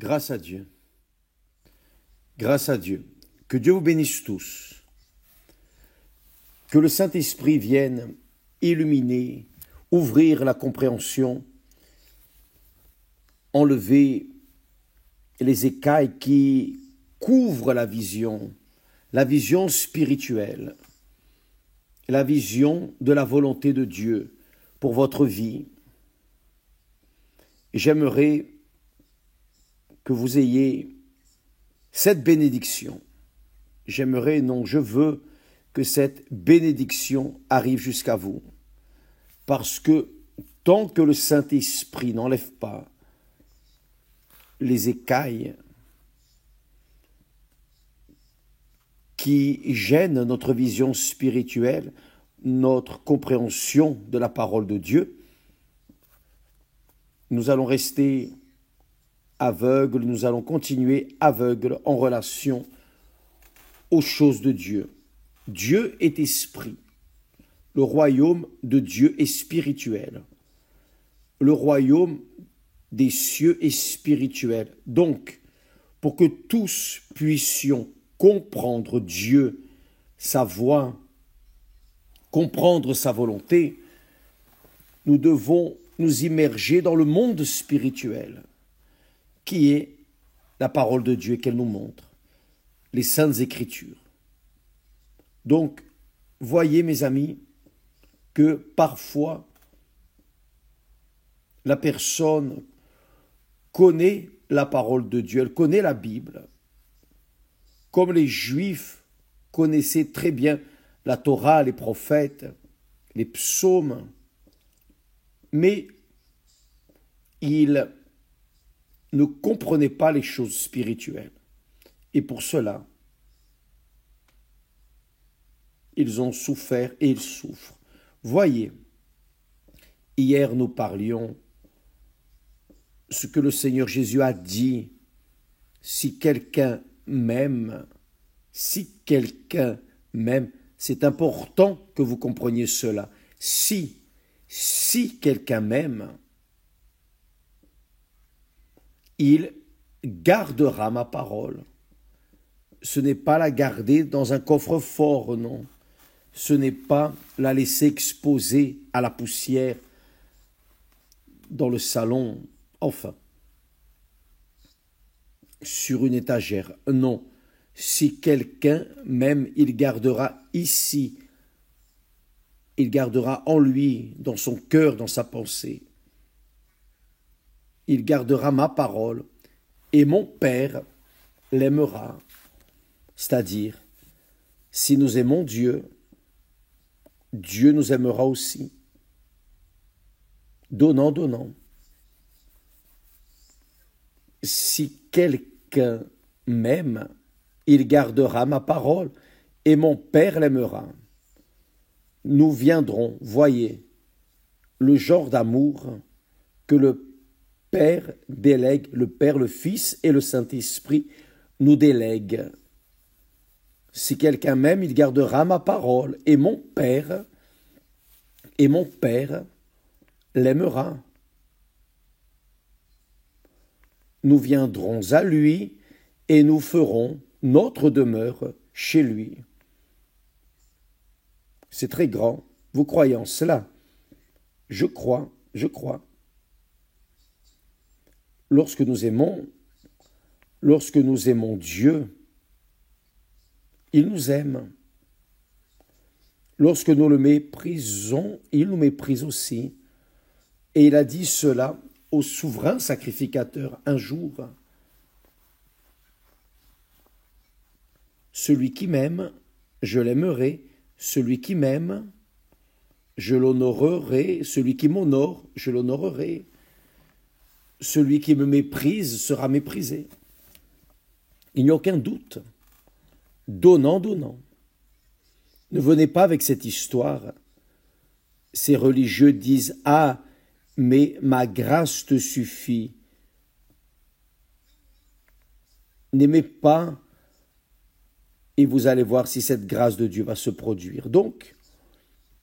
Grâce à Dieu. Grâce à Dieu. Que Dieu vous bénisse tous. Que le Saint-Esprit vienne illuminer, ouvrir la compréhension, enlever les écailles qui couvrent la vision spirituelle, la vision de la volonté de Dieu pour votre vie. J'aimerais que vous ayez cette bénédiction. Je veux que cette bénédiction arrive jusqu'à vous. Parce que tant que le Saint-Esprit n'enlève pas les écailles qui gênent notre vision spirituelle, notre compréhension de la parole de Dieu, nous allons rester aveugles, nous allons continuer aveugles en relation aux choses de Dieu. Dieu est esprit. Le royaume de Dieu est spirituel. Le royaume des cieux est spirituel. Donc, pour que tous puissions comprendre Dieu, sa voix, comprendre sa volonté, nous devons nous immerger dans le monde spirituel, qui est la parole de Dieu qu'elle nous montre, les saintes écritures. Donc, voyez mes amis, que parfois, la personne connaît la parole de Dieu, elle connaît la Bible, comme les Juifs connaissaient très bien la Torah, les prophètes, les psaumes, mais ils ne comprenaient pas les choses spirituelles. Et pour cela, ils ont souffert et ils souffrent. Voyez, hier nous parlions ce que le Seigneur Jésus a dit. Si quelqu'un m'aime, c'est important que vous compreniez cela. Si quelqu'un m'aime, il gardera ma parole. Ce n'est pas la garder dans un coffre-fort, non. Ce n'est pas la laisser exposée à la poussière dans le salon, enfin, sur une étagère. Non, si quelqu'un m'aime, il gardera ici, il gardera en lui, dans son cœur, dans sa pensée. Il gardera ma parole et mon Père l'aimera. C'est-à-dire, si nous aimons Dieu, Dieu nous aimera aussi. Donnant, donnant. Si quelqu'un m'aime, il gardera ma parole et mon Père l'aimera. Nous viendrons, voyez, le genre d'amour que le Père délègue, le Père, le Fils et le Saint-Esprit nous délèguent. Si quelqu'un m'aime, il gardera ma parole et mon Père l'aimera. Nous viendrons à lui et nous ferons notre demeure chez lui. C'est très grand. Vous croyez en cela? Je crois. Lorsque nous aimons Dieu, il nous aime. Lorsque nous le méprisons, il nous méprise aussi. Et il a dit cela au souverain sacrificateur un jour. Celui qui m'aime, je l'aimerai. Celui qui m'aime, je l'honorerai. Celui qui m'honore, je l'honorerai. Celui qui me méprise sera méprisé. Il n'y a aucun doute. Donnant, donnant. Ne venez pas avec cette histoire. Ces religieux disent « Ah, mais ma grâce te suffit. » N'aimez pas et vous allez voir si cette grâce de Dieu va se produire. Donc,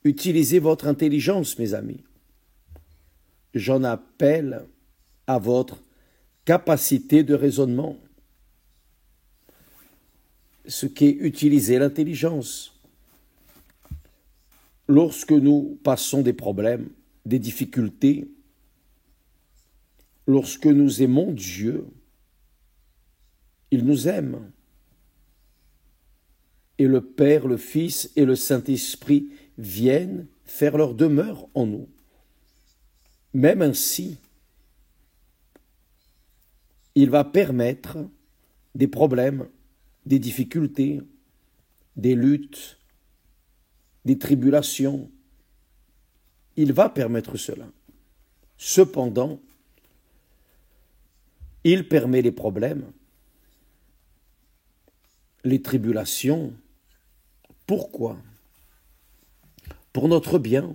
utilisez votre intelligence, mes amis. J'en appelle à votre capacité de raisonnement, ce qu'est utiliser l'intelligence. Lorsque nous passons des problèmes, des difficultés, lorsque nous aimons Dieu, il nous aime. Et le Père, le Fils et le Saint-Esprit viennent faire leur demeure en nous. Même ainsi, il va permettre des problèmes, des difficultés, des luttes, des tribulations. Il va permettre cela. Cependant, il permet les problèmes, les tribulations. Pourquoi? Pour notre bien.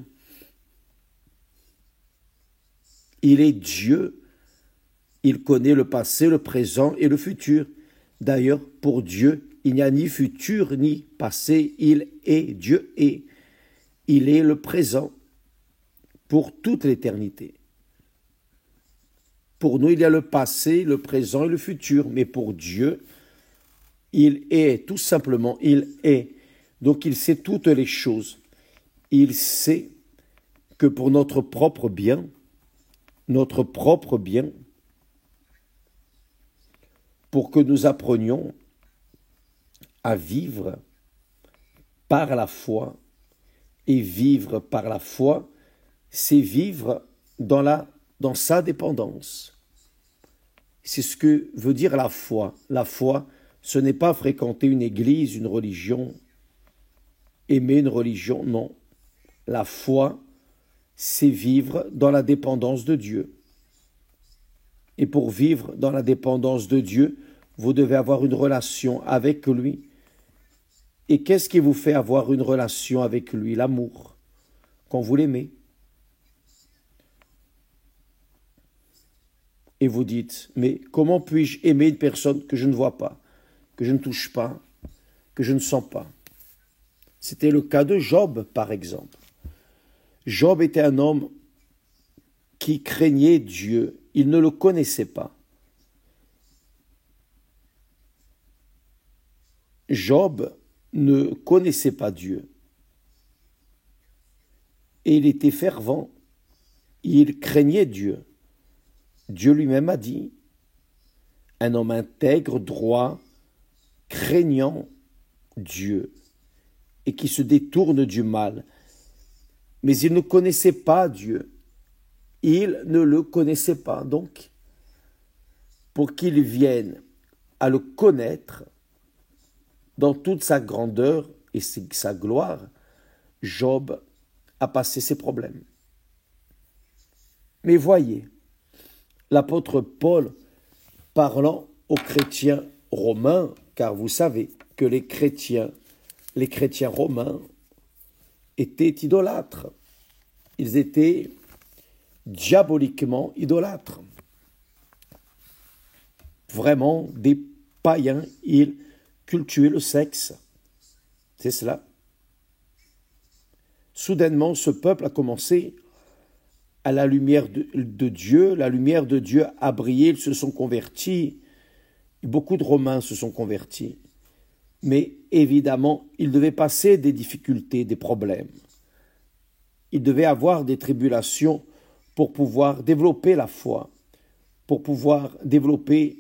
Il est Dieu. Il connaît le passé, le présent et le futur. D'ailleurs, pour Dieu, il n'y a ni futur ni passé. Il est Dieu et il est le présent pour toute l'éternité. Pour nous, il y a le passé, le présent et le futur. Mais pour Dieu, il est, tout simplement, il est. Donc il sait toutes les choses. Il sait que pour notre propre bien, pour que nous apprenions à vivre par la foi, et vivre par la foi, c'est vivre dans sa dépendance. C'est ce que veut dire la foi. La foi, ce n'est pas fréquenter une église, une religion, aimer une religion, non. La foi, c'est vivre dans la dépendance de Dieu. Et pour vivre dans la dépendance de Dieu, vous devez avoir une relation avec lui. Et qu'est-ce qui vous fait avoir une relation avec lui? L'amour, quand vous l'aimez. Et vous dites, mais comment puis-je aimer une personne que je ne vois pas, que je ne touche pas, que je ne sens pas? C'était le cas de Job, par exemple. Job était un homme qui craignait Dieu. Il ne le connaissait pas. Job ne connaissait pas Dieu. Et il était fervent. Il craignait Dieu. Dieu lui-même a dit, un homme intègre, droit, craignant Dieu, et qui se détourne du mal. Mais il ne connaissait pas Dieu. Il ne le connaissait pas. Donc, pour qu'il vienne à le connaître dans toute sa grandeur et sa gloire, Job a passé ses problèmes. Mais voyez, l'apôtre Paul, parlant aux chrétiens romains, car vous savez que les chrétiens romains étaient idolâtres. Ils étaient diaboliquement idolâtres. Vraiment des païens, ils cultuaient le sexe. C'est cela. Soudainement, ce peuple a commencé à la lumière de Dieu. La lumière de Dieu a brillé, ils se sont convertis. Beaucoup de Romains se sont convertis. Mais évidemment, ils devaient passer des difficultés, des problèmes. Ils devaient avoir des tribulations pour pouvoir développer la foi, pour pouvoir développer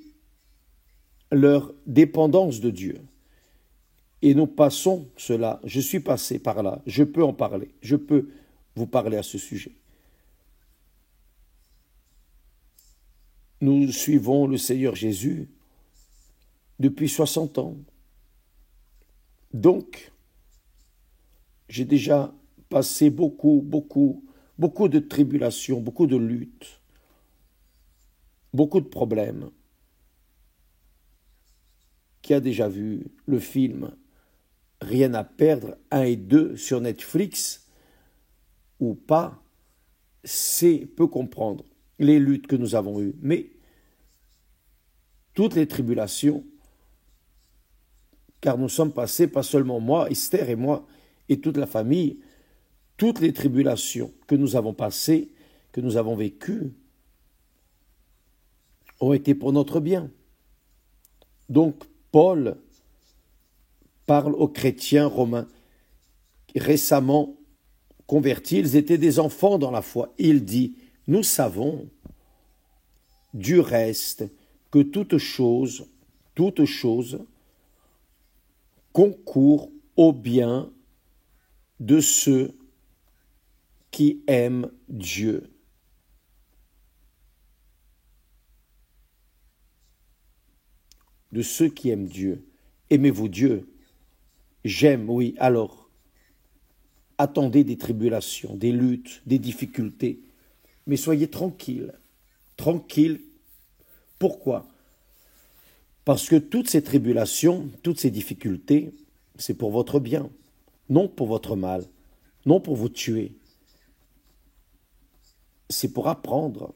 leur dépendance de Dieu. Et nous passons cela. Je suis passé par là. Je peux en parler. Je peux vous parler à ce sujet. Nous suivons le Seigneur Jésus depuis 60 ans. Donc, j'ai déjà passé beaucoup de tribulations, beaucoup de luttes, beaucoup de problèmes. Qui a déjà vu le film Rien à perdre 1 et 2 sur Netflix ou pas, peut comprendre les luttes que nous avons eues. Mais toutes les tribulations, car nous sommes passés, pas seulement moi, Esther et moi, et toute la famille, toutes les tribulations que nous avons passées, que nous avons vécues, ont été pour notre bien. Donc, Paul parle aux chrétiens romains récemment convertis, ils étaient des enfants dans la foi. Il dit, nous savons du reste que toute chose concourt au bien de ceux qui aiment Dieu. De ceux qui aiment Dieu. Aimez-vous Dieu? J'aime, oui, alors. Attendez des tribulations, des luttes, des difficultés. Mais soyez tranquilles. Tranquilles. Pourquoi? Parce que toutes ces tribulations, toutes ces difficultés, c'est pour votre bien, non pour votre mal, non pour vous tuer. C'est pour apprendre.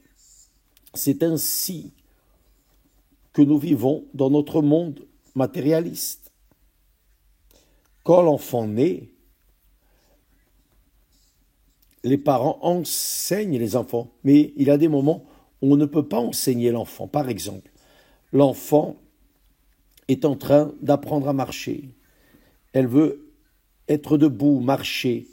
C'est ainsi que nous vivons dans notre monde matérialiste. Quand l'enfant naît, les parents enseignent les enfants, mais il y a des moments où on ne peut pas enseigner l'enfant. Par exemple, l'enfant est en train d'apprendre à marcher. Elle veut être debout, marcher.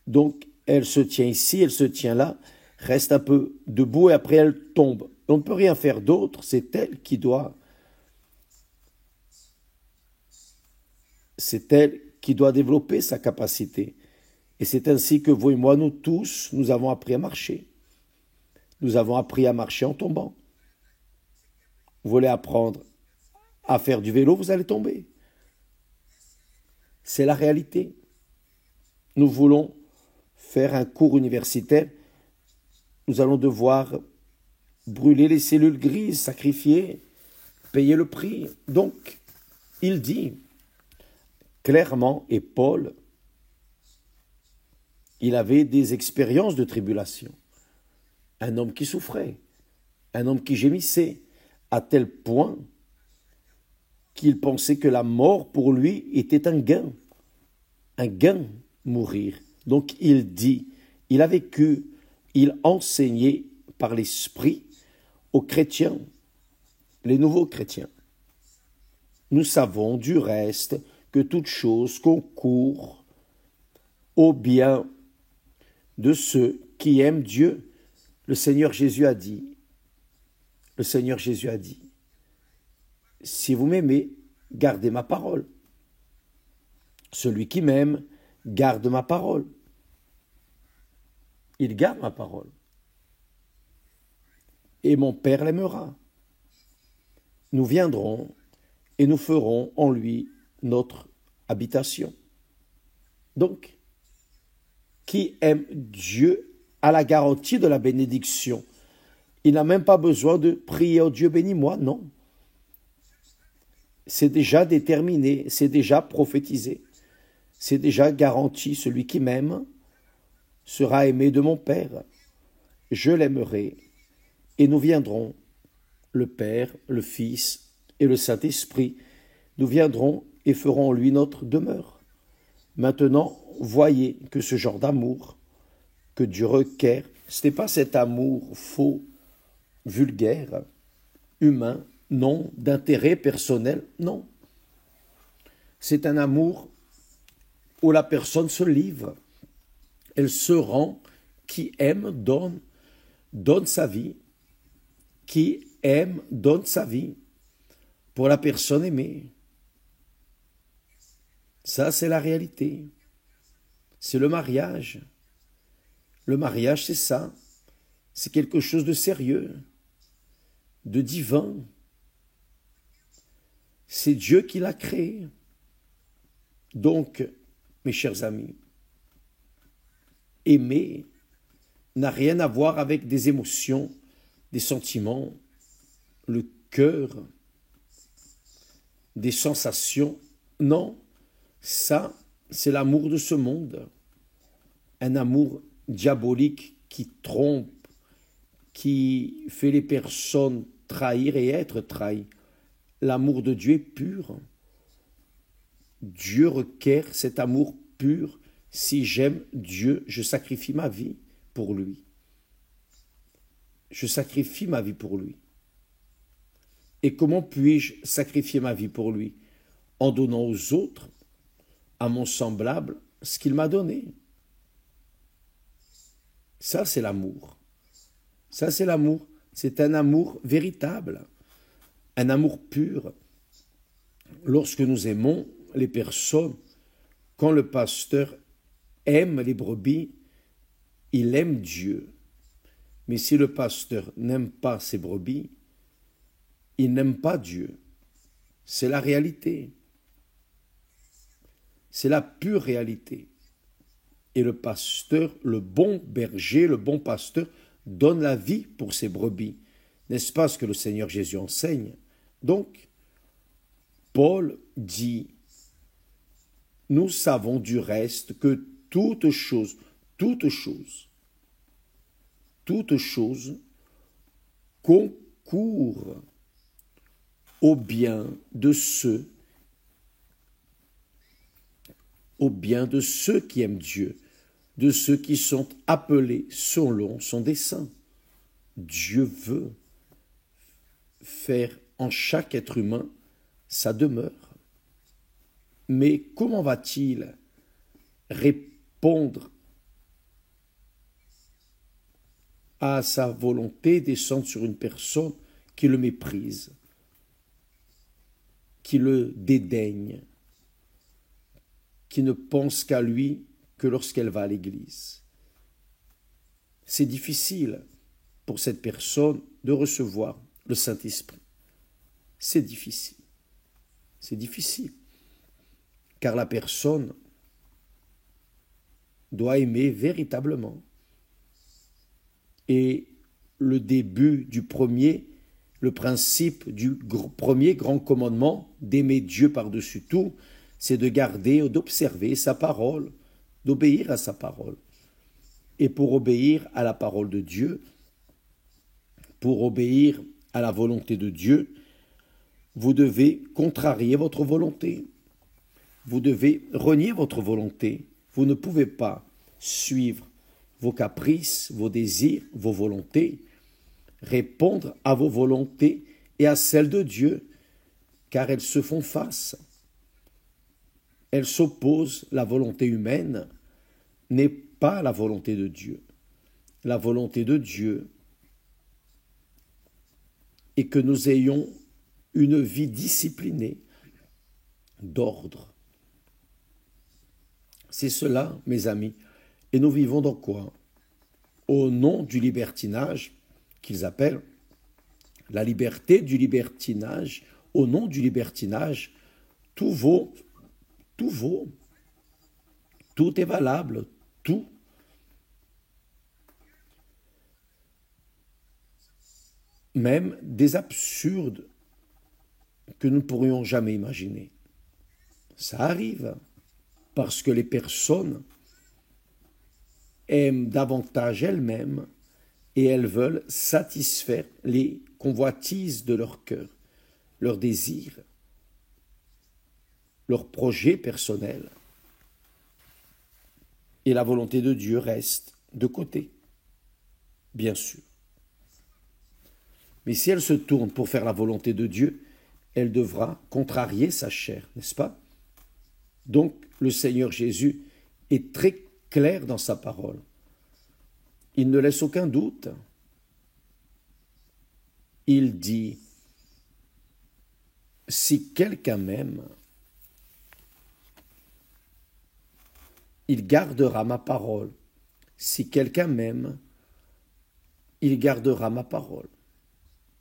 Donc, elle se tient ici, elle se tient là, reste un peu debout et après elle tombe. On ne peut rien faire d'autre, c'est elle qui doit développer sa capacité. Et c'est ainsi que vous et moi, nous tous, nous avons appris à marcher. Nous avons appris à marcher en tombant. Vous voulez apprendre à faire du vélo, vous allez tomber. C'est la réalité. Nous voulons faire un cours universitaire. Nous allons devoir brûler les cellules grises, sacrifier, payer le prix. Donc, il dit clairement, et Paul, il avait des expériences de tribulation. Un homme qui souffrait, un homme qui gémissait, à tel point qu'il pensait que la mort pour lui était un gain, mourir. Donc il dit, il a vécu, il enseignait par l'Esprit aux chrétiens, les nouveaux chrétiens. Nous savons du reste que toute chose concourt au bien de ceux qui aiment Dieu. Le Seigneur Jésus a dit, si vous m'aimez, gardez ma parole. Celui qui m'aime, garde ma parole. Il garde ma parole. Et mon Père l'aimera. Nous viendrons et nous ferons en lui notre habitation. Donc, qui aime Dieu a la garantie de la bénédiction. Il n'a même pas besoin de prier au Dieu bénis-moi, non. C'est déjà déterminé, c'est déjà prophétisé, c'est déjà garanti. Celui qui m'aime sera aimé de mon Père. Je l'aimerai et nous viendrons, le Père, le Fils et le Saint-Esprit, nous viendrons et ferons en lui notre demeure. Maintenant, voyez que ce genre d'amour que Dieu requiert, ce n'est pas cet amour faux, vulgaire, humain, non, d'intérêt personnel, non. C'est un amour où la personne se livre, elle se rend, qui aime, donne sa vie, qui aime, donne sa vie pour la personne aimée. Ça, c'est la réalité. C'est le mariage. Le mariage, c'est ça. C'est quelque chose de sérieux, de divin. C'est Dieu qui l'a créé. Donc, mes chers amis, aimer n'a rien à voir avec des émotions, des sentiments, le cœur, des sensations. Non, ça, c'est l'amour de ce monde. Un amour diabolique qui trompe, qui fait les personnes trahir et être trahies. L'amour de Dieu est pur. Dieu requiert cet amour pur. Si j'aime Dieu, je sacrifie ma vie pour lui. Je sacrifie ma vie pour lui. Et comment puis-je sacrifier ma vie pour lui? En donnant aux autres, à mon semblable, ce qu'il m'a donné. Ça, c'est l'amour. Ça, c'est l'amour. C'est un amour véritable, un amour pur. Lorsque nous aimons les personnes, quand le pasteur aime les brebis, il aime Dieu. Mais si le pasteur n'aime pas ses brebis, il n'aime pas Dieu. C'est la réalité. C'est la pure réalité. Et le pasteur, le bon berger, le bon pasteur, donne la vie pour ses brebis. N'est-ce pas ce que le Seigneur Jésus enseigne? Donc, Paul dit, nous savons du reste que toute chose concourt au bien de ceux qui aiment Dieu, de ceux qui sont appelés selon son dessein. Dieu veut faire en chaque être humain sa demeure. Mais comment va-t-il répondre à sa volonté, descendre sur une personne qui le méprise, qui le dédaigne, qui ne pense qu'à lui que lorsqu'elle va à l'église? C'est difficile pour cette personne de recevoir le Saint-Esprit. C'est difficile. C'est difficile. Car la personne doit aimer véritablement. Et le début du le principe du premier grand commandement, d'aimer Dieu par-dessus tout, c'est de garder, d'observer sa parole, d'obéir à sa parole. Et pour obéir à la parole de Dieu, pour obéir à la volonté de Dieu, vous devez contrarier votre volonté. Vous devez renier votre volonté. Vous ne pouvez pas suivre vos caprices, vos désirs, vos volontés, répondre à vos volontés et à celles de Dieu, car elles se font face. Elles s'opposent. La volonté humaine n'est pas la volonté de Dieu. La volonté de Dieu est que nous ayons une vie disciplinée, d'ordre. C'est cela, mes amis. Et nous vivons dans quoi? Au nom du libertinage, qu'ils appellent la liberté du libertinage, au nom du libertinage, tout vaut, tout est valable, tout. Même des absurdes que nous ne pourrions jamais imaginer. Ça arrive parce que les personnes aiment davantage elles-mêmes et elles veulent satisfaire les convoitises de leur cœur, leurs désirs, leurs projets personnels. Et la volonté de Dieu reste de côté, bien sûr. Mais si elle se tourne pour faire la volonté de Dieu, elle devra contrarier sa chair, n'est-ce pas? Donc, le Seigneur Jésus est très clair dans sa parole. Il ne laisse aucun doute. Il dit, si quelqu'un m'aime, il gardera ma parole. Si quelqu'un m'aime, il gardera ma parole.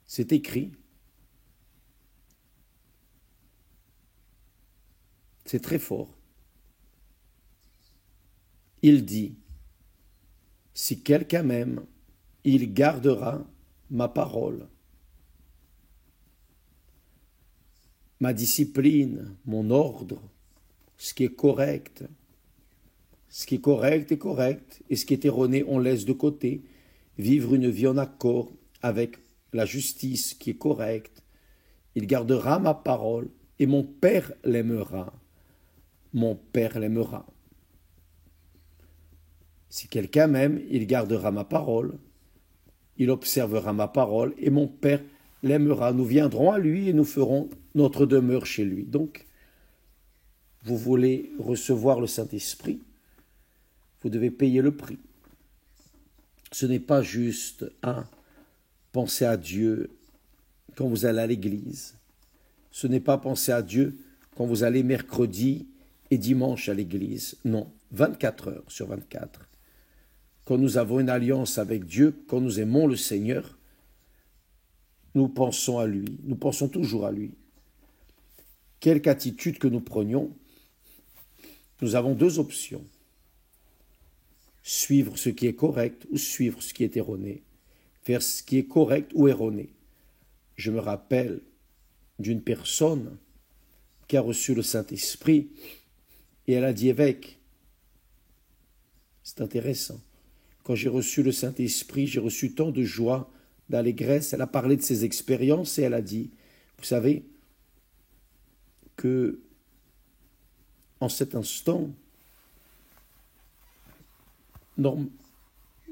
C'est écrit. C'est très fort. Il dit, si quelqu'un m'aime, il gardera ma parole. Ma discipline, mon ordre, ce qui est correct. Ce qui est correct est correct, et ce qui est erroné, on laisse de côté. Vivre une vie en accord avec la justice qui est correcte. Il gardera ma parole, et mon Père l'aimera. Mon Père l'aimera. Si quelqu'un m'aime, il gardera ma parole, il observera ma parole, et mon Père l'aimera. Nous viendrons à lui et nous ferons notre demeure chez lui. Donc, vous voulez recevoir le Saint-Esprit, vous devez payer le prix. Ce n'est pas juste penser à Dieu quand vous allez à l'église. Ce n'est pas penser à Dieu quand vous allez mercredi et dimanche à l'église. Non, 24 heures sur 24. Quand nous avons une alliance avec Dieu, quand nous aimons le Seigneur, nous pensons à lui, nous pensons toujours à lui. Quelque attitude que nous prenions, nous avons deux options. Suivre ce qui est correct ou suivre ce qui est erroné. Faire ce qui est correct ou erroné. Je me rappelle d'une personne qui a reçu le Saint-Esprit et elle a dit: évêque, c'est intéressant. Quand j'ai reçu le Saint-Esprit, j'ai reçu tant de joie, d'allégresse. Elle a parlé de ses expériences et elle a dit: vous savez que en cet instant,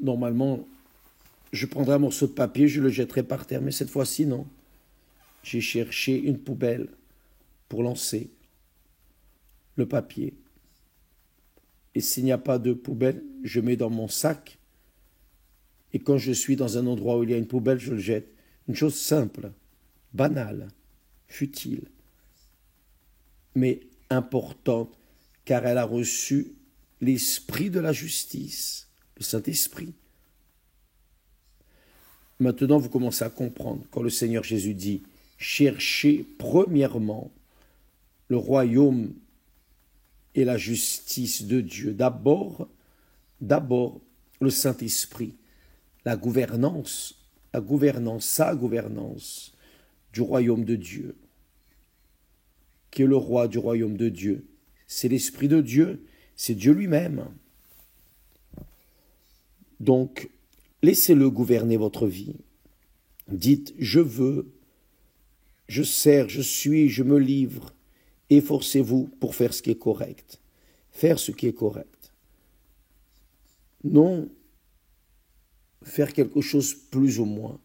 normalement, je prendrai un morceau de papier, je le jetterai par terre, mais cette fois-ci, non. J'ai cherché une poubelle pour lancer le papier. Et s'il n'y a pas de poubelle, je mets dans mon sac. Et quand je suis dans un endroit où il y a une poubelle, je le jette. Une chose simple, banale, futile, mais importante, car elle a reçu l'esprit de la justice, le Saint-Esprit. Maintenant, vous commencez à comprendre quand le Seigneur Jésus dit: cherchez premièrement le royaume et la justice de Dieu. D'abord le Saint-Esprit, sa gouvernance du royaume de Dieu. Qui est le roi du royaume de Dieu? C'est l'Esprit de Dieu, c'est Dieu lui-même. Donc, laissez-le gouverner votre vie. Dites: je veux, je sers, je suis, je me livre. Efforcez-vous pour faire ce qui est correct. Faire ce qui est correct. Non faire quelque chose plus ou moins.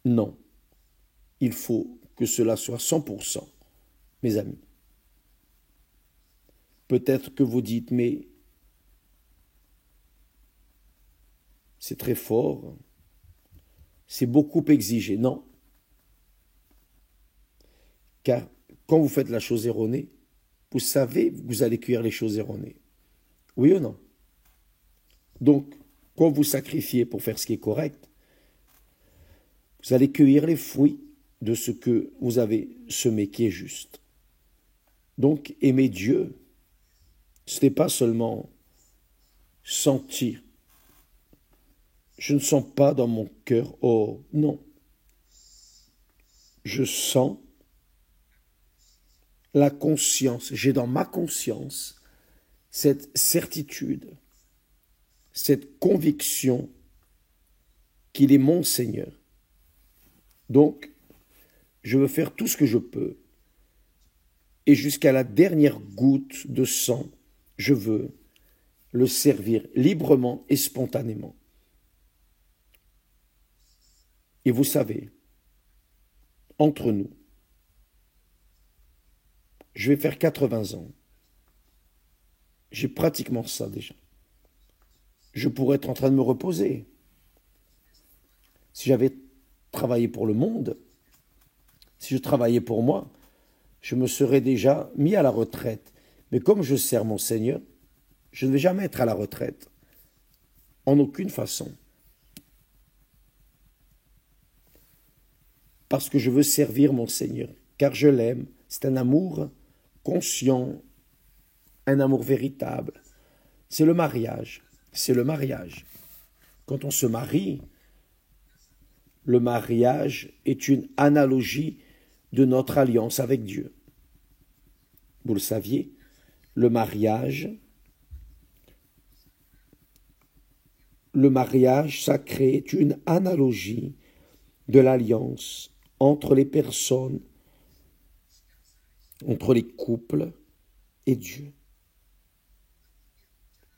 Non. Il faut que cela soit 100%, mes amis. Peut-être que vous dites: mais c'est très fort, c'est beaucoup exigé. Non. Car quand vous faites la chose erronée, vous savez que vous allez cueillir les choses erronées. Oui ou non? Donc, quand vous sacrifiez pour faire ce qui est correct, vous allez cueillir les fruits de ce que vous avez semé qui est juste. Donc, aimer Dieu, ce n'est pas seulement sentir. Je ne sens pas dans mon cœur, oh non. Je sens la conscience, j'ai dans ma conscience cette certitude, cette conviction qu'il est mon Seigneur. Donc, je veux faire tout ce que je peux. Et jusqu'à la dernière goutte de sang, je veux le servir librement et spontanément. Et vous savez, entre nous, je vais faire 80 ans. J'ai pratiquement ça déjà. Je pourrais être en train de me reposer. Si j'avais travaillé pour le monde, si je travaillais pour moi, je me serais déjà mis à la retraite. Mais comme je sers mon Seigneur, je ne vais jamais être à la retraite. En aucune façon. Parce que je veux servir mon Seigneur. Car je l'aime. C'est un amour conscient, un amour véritable. C'est le mariage. C'est le mariage. Quand on se marie, le mariage est une analogie de notre alliance avec Dieu. Vous le saviez, le mariage sacré est une analogie de l'alliance entre les personnes, entre les couples et Dieu.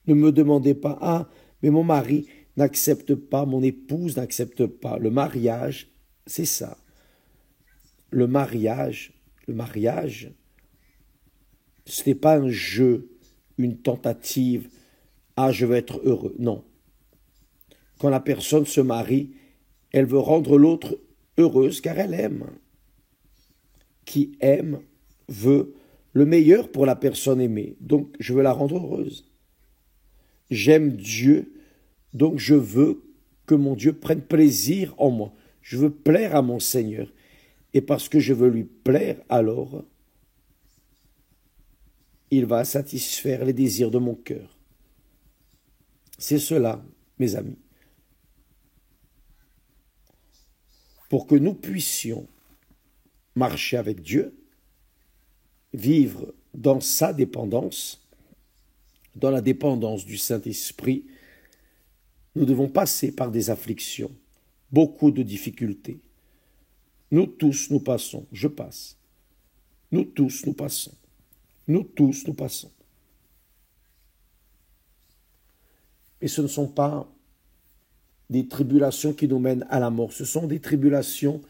Ne me demandez pas: ah, mais mon mari n'accepte pas, mon épouse n'accepte pas. Le mariage, C'est ça. Le mariage, ce n'est pas un jeu, une tentative. Ah, je veux être heureux. Non. Quand la personne se marie, elle veut rendre l'autre heureuse car elle aime. Qui aime veut le meilleur pour la personne aimée. Donc, je veux la rendre heureuse. J'aime Dieu, donc je veux que mon Dieu prenne plaisir en moi. Je veux plaire à mon Seigneur. Et parce que je veux lui plaire, alors, il va satisfaire les désirs de mon cœur. C'est cela, mes amis. Pour que nous puissions marcher avec Dieu, vivre dans sa dépendance, dans la dépendance du Saint-Esprit, nous devons passer par des afflictions, beaucoup de difficultés. Nous tous, nous passons, je passe. Nous tous, nous passons. Nous tous, nous passons. Et ce ne sont pas des tribulations qui nous mènent à la mort, ce sont des tribulations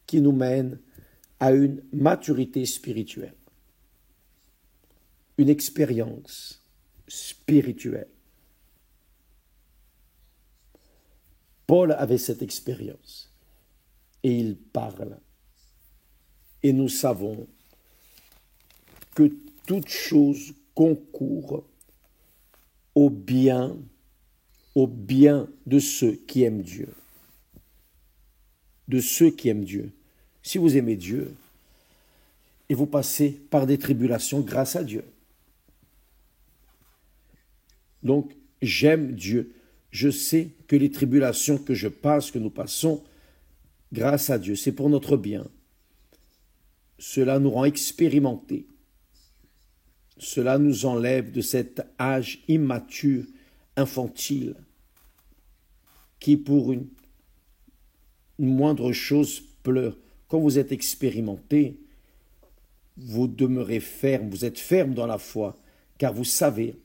qui nous mènent à une maturité spirituelle, une expérience spirituelle. Paul avait cette expérience et il parle. Et nous savons que toute chose concourt au bien de ceux qui aiment Dieu. De ceux qui aiment Dieu. Si vous aimez Dieu et vous passez par des tribulations grâce à Dieu. Donc, j'aime Dieu. Je sais que les tribulations que je passe, que nous passons, grâce à Dieu, c'est pour notre bien. Cela nous rend expérimentés. Cela nous enlève de cet âge immature, infantile, qui pour une moindre chose pleure. Quand vous êtes expérimenté, vous demeurez ferme, vous êtes ferme dans la foi, car vous savez,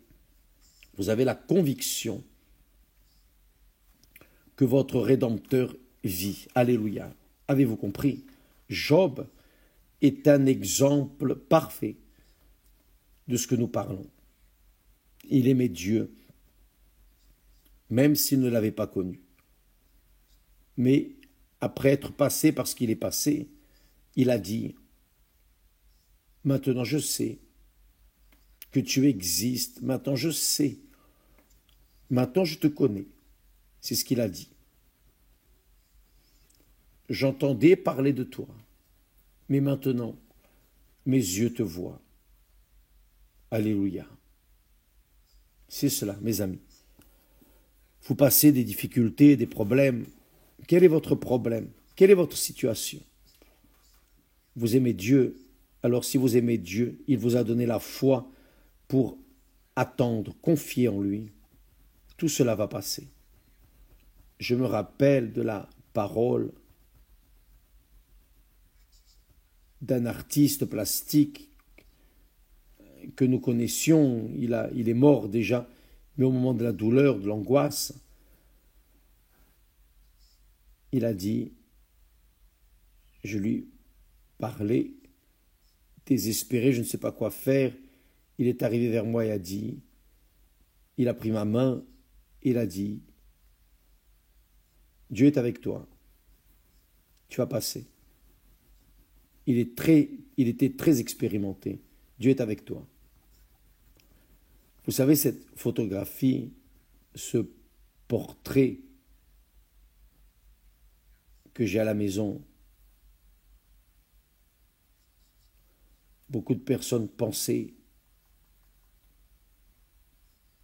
vous avez la conviction que votre Rédempteur vit. Alléluia. Avez-vous compris? Job est un exemple parfait de ce que nous parlons. Il aimait Dieu, même s'il ne l'avait pas connu. Mais après être passé par ce qu'il est passé, il a dit, maintenant je sais que tu existes, maintenant je sais, maintenant je te connais. C'est ce qu'il a dit. J'entendais parler de toi, mais maintenant, mes yeux te voient. Alléluia. C'est cela, mes amis. Vous passez des difficultés, des problèmes. Quel est votre problème? Quelle est votre situation? Vous aimez Dieu. Alors si vous aimez Dieu, il vous a donné la foi pour attendre, confier en lui. Tout cela va passer. Je me rappelle de la parole d'un artiste plastique que nous connaissions. Il est mort déjà, mais au moment de la douleur, de l'angoisse, il a dit, je lui parlais, désespéré, je ne sais pas quoi faire. Il est arrivé vers moi et a dit, il a pris ma main, il a dit, Dieu est avec toi, tu vas passer. Il était très expérimenté. Dieu est avec toi. Vous savez, cette photographie, ce portrait que j'ai à la maison, beaucoup de personnes pensaient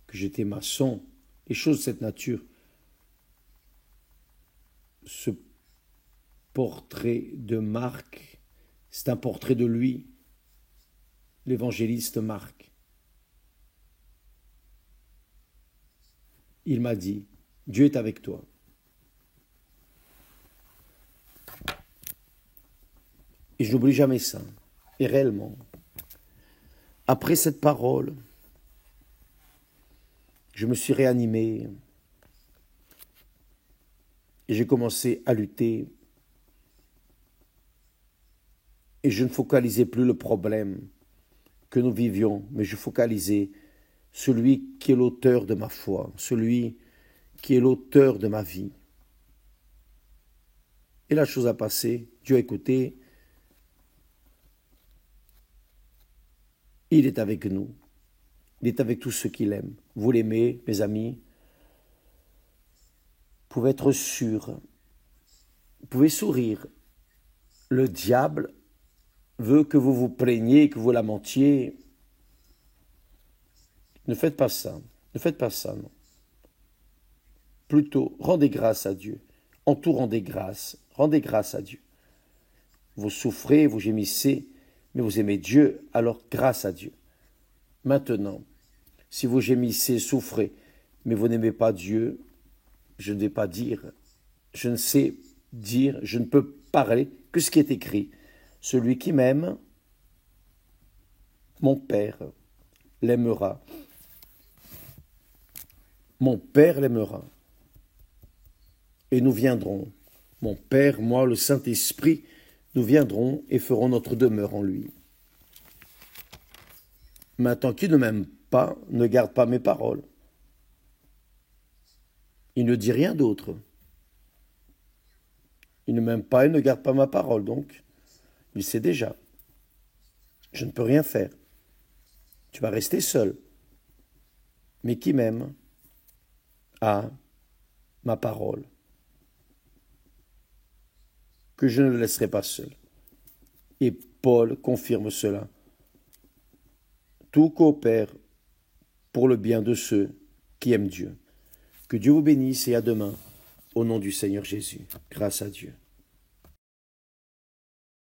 que j'étais maçon, et choses de cette nature. Ce portrait de Marc, c'est un portrait de lui, l'évangéliste Marc. Il m'a dit, Dieu est avec toi. Et je n'oublie jamais ça. Et réellement, après cette parole, je me suis réanimé et j'ai commencé à lutter Et je ne focalisais plus le problème que nous vivions, mais je focalisais celui qui est l'auteur de ma foi, celui qui est l'auteur de ma vie. Et la chose a passé, Dieu a écouté, il est avec nous, il est avec tous ceux qui l'aiment. Vous l'aimez, mes amis, vous pouvez être sûrs, vous pouvez sourire. Le diable veut que vous vous plaigniez, que vous lamentiez. Ne faites pas ça, ne faites pas ça, non. Plutôt, rendez grâce à Dieu. En tout, rendez grâce à Dieu. Vous souffrez, vous gémissez, mais vous aimez Dieu, alors grâce à Dieu. Maintenant, si vous gémissez, souffrez, mais vous n'aimez pas Dieu, je ne vais pas dire, je ne sais dire, je ne peux parler que ce qui est écrit. Celui qui m'aime, mon Père l'aimera. Mon Père l'aimera. Et nous viendrons, mon Père, moi, le Saint-Esprit, nous viendrons et ferons notre demeure en lui. Maintenant, qui ne m'aime pas, ne garde pas mes paroles. Il ne dit rien d'autre. Il ne m'aime pas et ne garde pas ma parole, donc il sait déjà. Je ne peux rien faire. Tu vas rester seul. Mais qui m'aime a ma parole, que je ne le laisserai pas seul. Et Paul confirme cela. Tout coopère pour le bien de ceux qui aiment Dieu. Que Dieu vous bénisse et à demain, au nom du Seigneur Jésus. Grâce à Dieu.